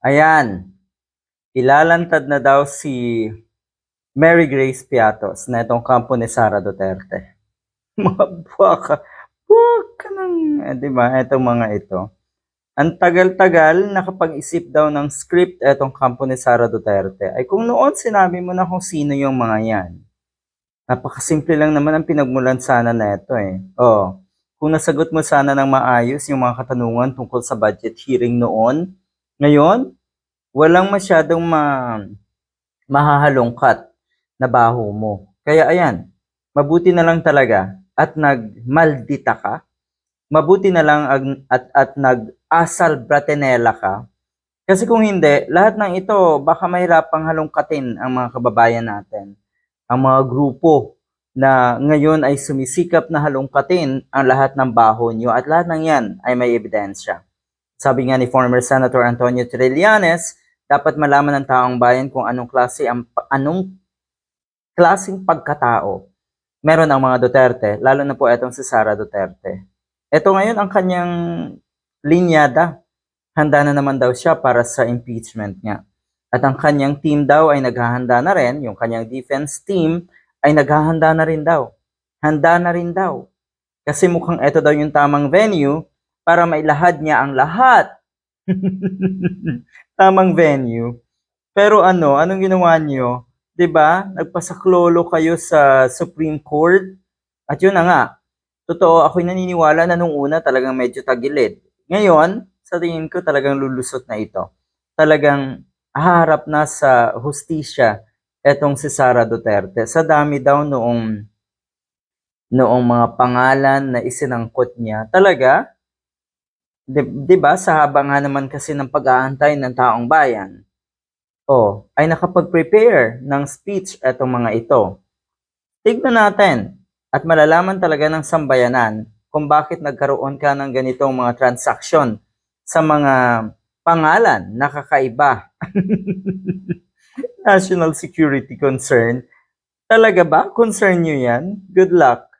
Ayan, ilalantad na daw si Mary Grace Piatos na itong kampo ni Sara Duterte. Mabaka, wag ka ng, di ba, itong mga ito. Ang tagal-tagal nakapag-isip daw ng script itong kampo ni Sara Duterte. Ay kung noon sinabi mo na kung sino yung mga yan. Napakasimple lang naman ang pinagmulan sana na ito eh. Oh, kung nasagot mo sana ng maayos yung mga katanungan tungkol sa budget hearing noon, ngayon, walang masyadong mahahalongkat na baho mo. Kaya ayan, mabuti na lang talaga at nagmaldita ka. Mabuti na lang at nag-asal bratenela ka. Kasi kung hindi, lahat ng ito baka mahirapang halongkatin ang mga kababayan natin. Ang mga grupo na ngayon ay sumisikap na halongkatin ang lahat ng baho nyo at lahat ng yan ay may ebidensya. Sabi nga ni former Senator Antonio Trillanes, dapat malaman ng taong bayan kung anong klaseng pagkatao meron ang mga Duterte, lalo na po itong si Sara Duterte. Ito ngayon ang kanyang linyada. Handa na naman daw siya para sa impeachment niya. At ang kanyang team daw ay naghahanda na rin, yung kanyang defense team ay naghahanda na rin daw. Handa na rin daw. Kasi mukhang ito daw yung tamang venue para mailahad niya ang lahat. Tamang venue. Pero anong ginawa niyo? 'Di ba? Nagpasaklolo kayo sa Supreme Court. At yun na nga. Totoo, ako'y naniniwala na nung una talagang medyo tagilid. Ngayon, sa tingin ko talagang lulusot na ito. Talagang haharap na sa hustisya etong si Sara Duterte. Sa dami daw noong mga pangalan na isinangkot niya. Talaga, di ba, sa haba nga naman kasi ng pag-aantay ng taong bayan, ay nakapag-prepare ng speech etong mga ito. Tignan natin at malalaman talaga ng sambayanan kung bakit nagkaroon ka ng ganitong mga transaksyon sa mga pangalan na kakaiba. National security concern. Talaga ba? Concern nyo yan? Good luck.